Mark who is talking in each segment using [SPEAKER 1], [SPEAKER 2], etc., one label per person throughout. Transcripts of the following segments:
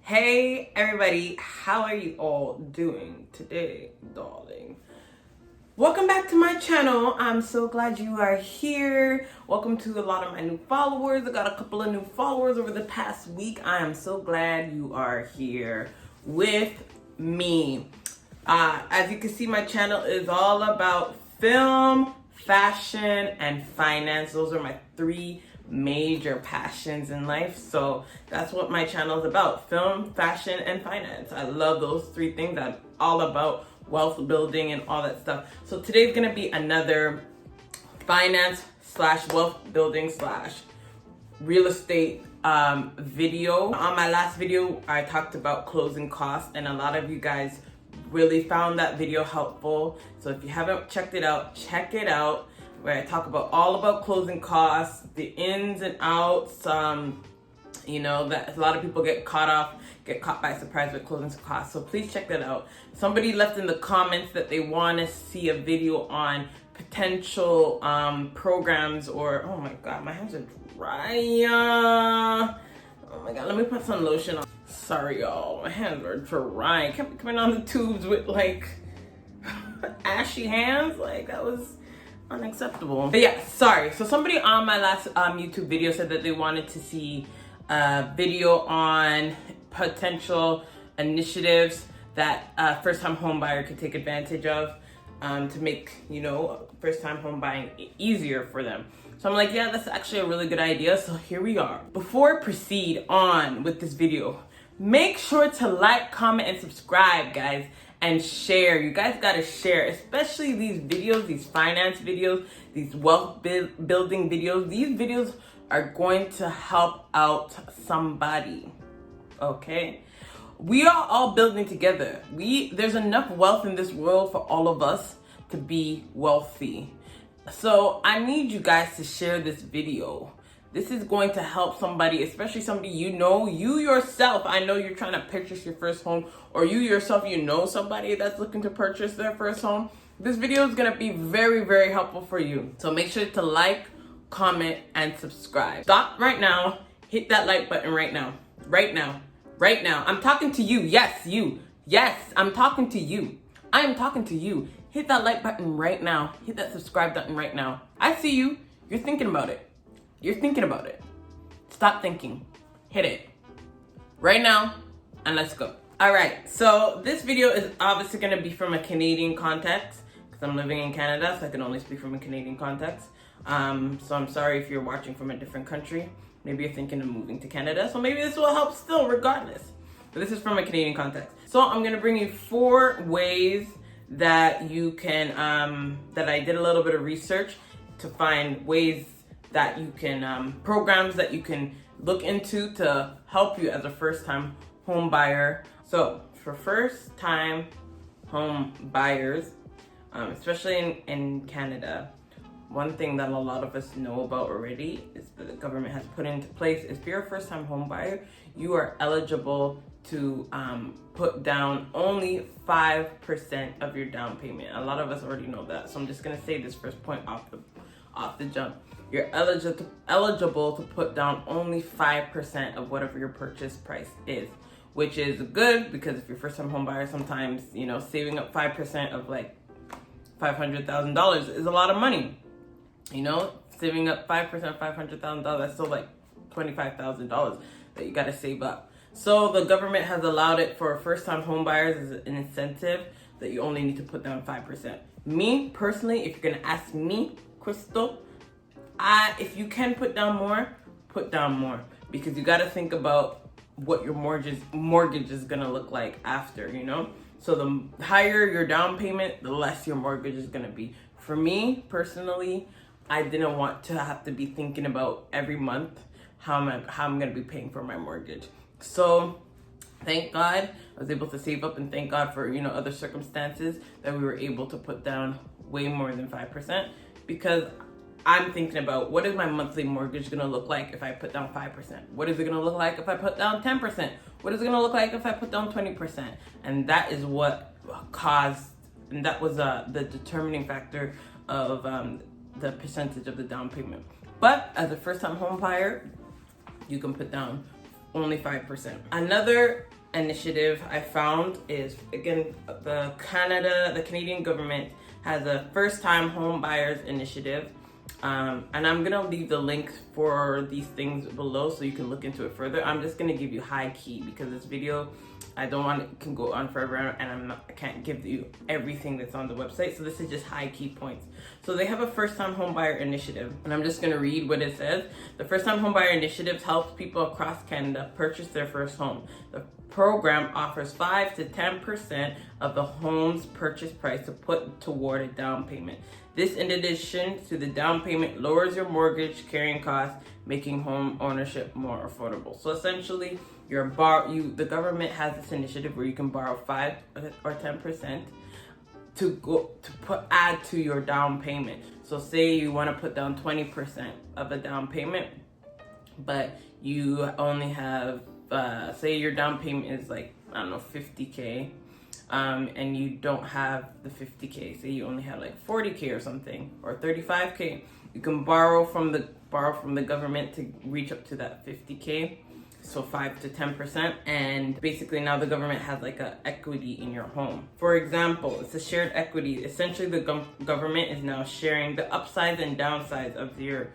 [SPEAKER 1] Hey everybody, how are you all doing today, darling? Welcome back to my channel. I'm so glad you are here. Welcome to a lot of my new followers. I got a couple of new followers over the past week. I am so glad you are here with me. As you can see, my channel is all about film, fashion, and finance. Those are my three major passions in life. So that's what my channel is about: film, fashion, and finance. I love those three things. I'm all about wealth building and all that stuff. So today's gonna be another finance slash wealth building slash real estate video. On my last video, I talked about closing costs, and a lot of you guys really found that video helpful. So if you haven't checked it out, check it out, where I talk about all about closing costs, the ins and outs. You know that a lot of people get caught by surprise with closing costs. So please check that out. Somebody left in the comments that they want to see a video on potential programs, or oh my god, my hands are dry. Oh my god, let me put some lotion on. Sorry y'all, my hands are dry. I kept coming on the tubes with like ashy hands. Like that was unacceptable. But yeah, sorry. So somebody on my last YouTube video said that they wanted to see a video on potential initiatives that first-time home buyer could take advantage of to make, you know, first-time home buying easier for them. So I'm like, yeah, that's actually a really good idea. So here we are. Before I proceed on with this video, make sure to like, comment, and subscribe, guys, and share. You guys gotta share, especially these videos, these finance videos, these wealth building videos. These videos are going to help out somebody, okay? We are all building together. There's enough wealth in this world for all of us to be wealthy. So I need you guys to share this video. This is going to help somebody, especially somebody you know, you yourself. I know you're trying to purchase your first home, or you yourself, you know somebody that's looking to purchase their first home. This video is gonna be very, very helpful for you. So make sure to like, comment, and subscribe. Stop right now. Hit that like button right now. Right now. Right now. I'm talking to you. Yes, you. Yes, I'm talking to you. I am talking to you. Hit that like button right now. Hit that subscribe button right now. I see you. You're thinking about it. You're thinking about it. Stop thinking. Hit it. Right now, and let's go. All right, so this video is obviously gonna be from a Canadian context, because I'm living in Canada, so I can only speak from a Canadian context. So I'm sorry if you're watching from a different country. Maybe you're thinking of moving to Canada, so maybe this will help still regardless. But this is from a Canadian context. So I'm gonna bring you 4 ways that you can, that I did a little bit of research to find ways that you can, programs that you can look into to help you as a first-time home buyer. So for first-time home buyers, especially in Canada, one thing that a lot of us know about already is that the government has put into place is if you're a first-time home buyer, you are eligible to put down only 5% of your down payment. A lot of us already know that, so I'm just gonna say this first point off the jump. You're eligible to put down only 5% of whatever your purchase price is, which is good because if you're first-time home buyer, sometimes, you know, saving up 5% of like $500,000 is a lot of money. You know, saving up 5% of $500,000, that's still like $25,000 that you got to save up. So the government has allowed it for first-time home buyers as an incentive that you only need to put down 5%. Me personally, if you're gonna ask me, Crystal, if you can put down more, because you got to think about what your mortgage is gonna look like after, you know. So the higher your down payment, the less your mortgage is gonna be. For me personally, I didn't want to have to be thinking about every month how I'm gonna be paying for my mortgage. So thank God I was able to save up, and thank God for, you know, other circumstances that we were able to put down way more than 5%, because I'm thinking about what is my monthly mortgage gonna look like if I put down 5%? What is it gonna look like if I put down 10%? What is it gonna look like if I put down 20%? And that is what caused, and that was the determining factor of the percentage of the down payment. But as a first-time home buyer, you can put down only 5%. Another initiative I found is, again, the Canadian government has a first-time home buyers initiative. And I'm gonna leave the links for these things below so you can look into it further. I'm just gonna give you high key because this video, I don't want it can go on forever, and I can't give you everything that's on the website. So this is just high key points. So they have a first-time homebuyer initiative, and I'm just gonna read what it says. The first-time homebuyer initiative helps people across Canada purchase their first home. The program offers 5 to 10% of the home's purchase price to put toward a down payment. This, in addition to the down payment, lowers your mortgage carrying costs, making home ownership more affordable. So essentially, the government has this initiative where you can borrow 5 or 10% to add to your down payment. So say you want to put down 20% of a down payment, but you only have say your down payment is like, I don't know, 50K. And you don't have the 50K, say you only have like 40K or something, or 35K, you can borrow from the government to reach up to that 50K, so 5 to 10%. And basically now the government has like a equity in your home. For example, it's a shared equity. Essentially the government is now sharing the upsides and downsides of the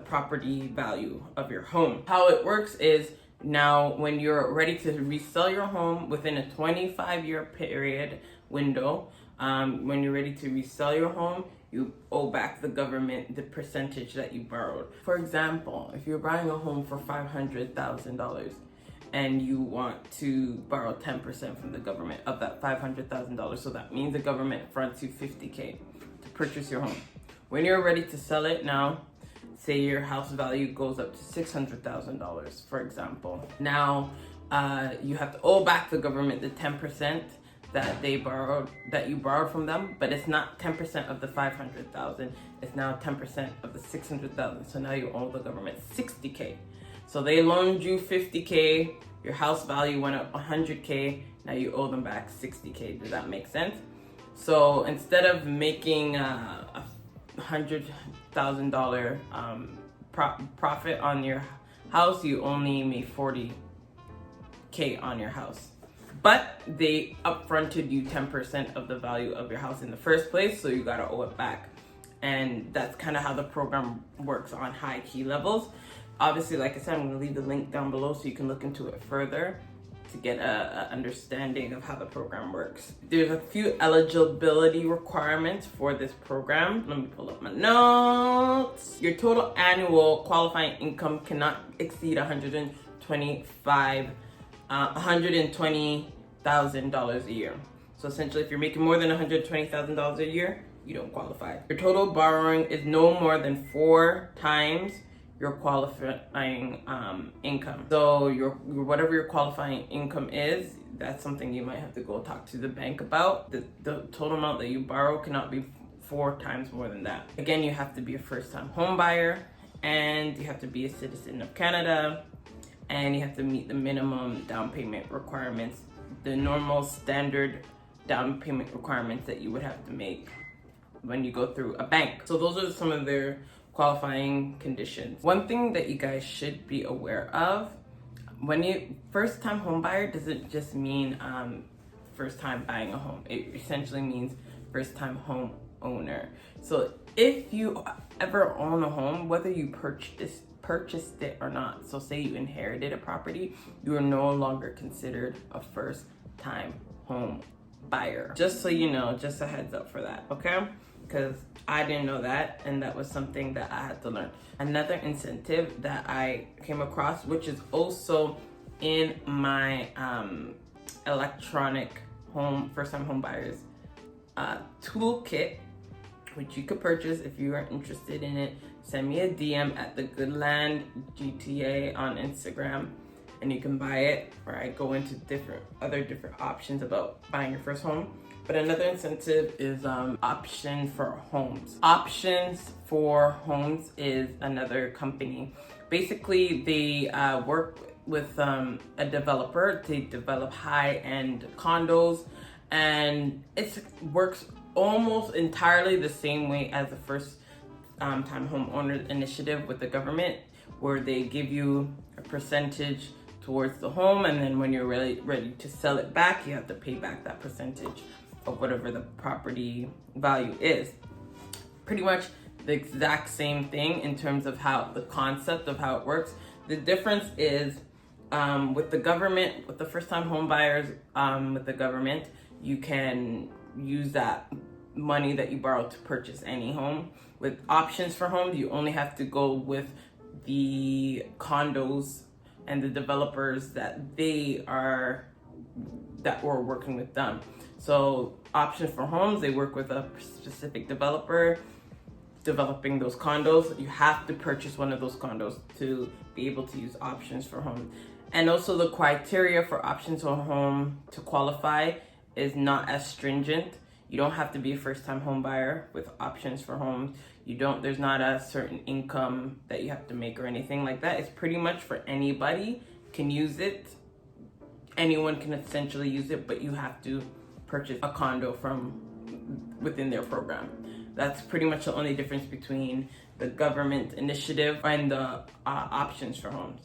[SPEAKER 1] property value of your home. How it works is, now, when you're ready to resell your home within a 25-year period window, when you're ready to resell your home, you owe back the government the percentage that you borrowed. For example, if you're buying a home for $500,000 and you want to borrow 10% from the government of that $500,000, so that means the government fronts you 50K to purchase your home. When you're ready to sell it now, say your house value goes up to $600,000, for example. Now, you have to owe back the government the 10% that you borrowed from them, but it's not 10% of the 500,000. It's now 10% of the 600,000. So now you owe the government 60K. So they loaned you 50K. Your house value went up 100K. Now you owe them back 60K. Does that make sense? So instead of making a $100,000 profit on your house, you only made 40K on your house. But they upfronted you 10% of the value of your house in the first place, so you gotta owe it back. And that's kind of how the program works on high key levels. Obviously, like I said, I'm gonna leave the link down below so you can look into it further to get a understanding of how the program works. There's a few eligibility requirements for this program. Let me pull up my notes. Your total annual qualifying income cannot exceed $120,000 a year. So essentially, if you're making more than $120,000 a year, you don't qualify. Your total borrowing is no more than 4 times your qualifying income. So whatever your qualifying income is, that's something you might have to go talk to the bank about. The total amount that you borrow cannot be 4 times more than that. Again, you have to be a first-time home buyer, and you have to be a citizen of Canada, and you have to meet the minimum down payment requirements, the normal standard down payment requirements that you would have to make when you go through a bank. So those are some of their qualifying conditions. One thing that you guys should be aware of, when you first-time home buyer doesn't just mean first time buying a home. It essentially means first-time home owner. So if you ever own a home, whether you purchased it or not, so say you inherited a property, you are no longer considered a first-time home buyer. Just so you know, just a heads up for that, okay? Because I didn't know that, and that was something that I had to learn. Another incentive that I came across, which is also in my electronic first-time home buyers toolkit, which you could purchase if you are interested in it. Send me a DM at the Goodland GTA on Instagram, and you can buy it, or I go into other different options about buying your first home. But another incentive is Option for Homes. Options for Homes is another company. Basically, they work with a developer. They develop high-end condos, and it works almost entirely the same way as the first time homeowner initiative with the government, where they give you a percentage towards the home, and then when you're ready to sell it back, you have to pay back that percentage of whatever the property value is. Pretty much the exact same thing in terms of how the concept of how it works. The difference is with the government, with the first-time home buyers, with the government, you can use that money that you borrow to purchase any home. With options for homes, you only have to go with the condos and the developers that we're working with them. So options for homes, they work with a specific developer developing those condos. You have to purchase one of those condos to be able to use options for home. And also the criteria for options for home to qualify is not as stringent. You don't have to be a first-time home buyer with options for homes. There's not a certain income that you have to make or anything like that. It's pretty much for anybody can use it. Anyone can essentially use it, but you have to purchase a condo from within their program. That's pretty much the only difference between the government initiative and the options for homes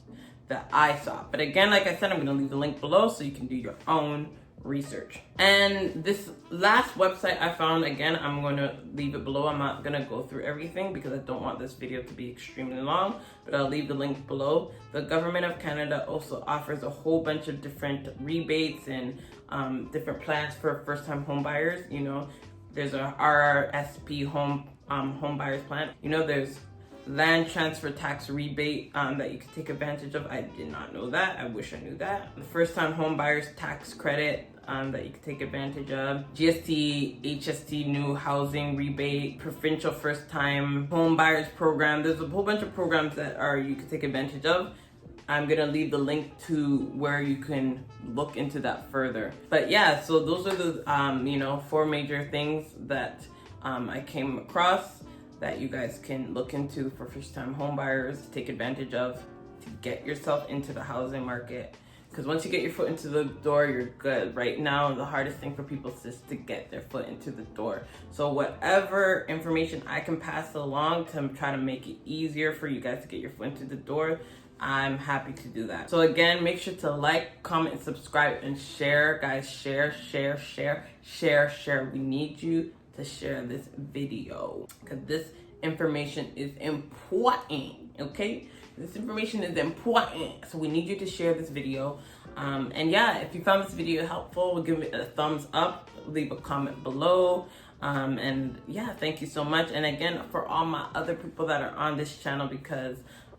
[SPEAKER 1] that I saw. But again, like I said, I'm gonna leave the link below so you can do your own research. And this last website I found, again, I'm going to leave it below. I'm not going to go through everything because I don't want this video to be extremely long, but I'll leave the link below. The government of Canada also offers a whole bunch of different rebates and different plans for first-time home buyers. You know, there's a RRSP home buyers plan. You know, there's land transfer tax rebate that you can take advantage of. I did not know that. I wish I knew that. The first time home buyers tax credit that you can take advantage of. GST, HST, new housing rebate, provincial first time home buyers program. There's a whole bunch of programs that you can take advantage of. I'm gonna leave the link to where you can look into that further. But yeah, so those are the 4 major things that I came across that you guys can look into for first-time home buyers to take advantage of to get yourself into the housing market. Because once you get your foot into the door, you're good. Right now, the hardest thing for people is just to get their foot into the door. So whatever information I can pass along to try to make it easier for you guys to get your foot into the door, I'm happy to do that. So again, make sure to like, comment, and subscribe, and share. Guys, share. We need you to share this video because this information is important, okay? This information is important, so we need you to share this video. And yeah, if you found this video helpful, give it a thumbs up, leave a comment below. And yeah, thank you so much. And again, for all my other people that are on this channel because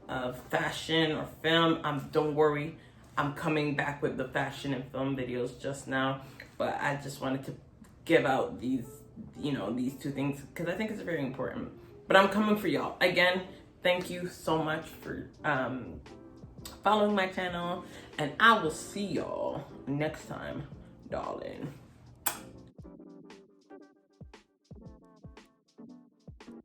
[SPEAKER 1] of fashion or film, don't worry, I'm coming back with the fashion and film videos just now. But I just wanted to give out these 2 things because I think it's very important. But I'm coming for y'all. Again, thank you so much for following my channel, and I will see y'all next time, darling.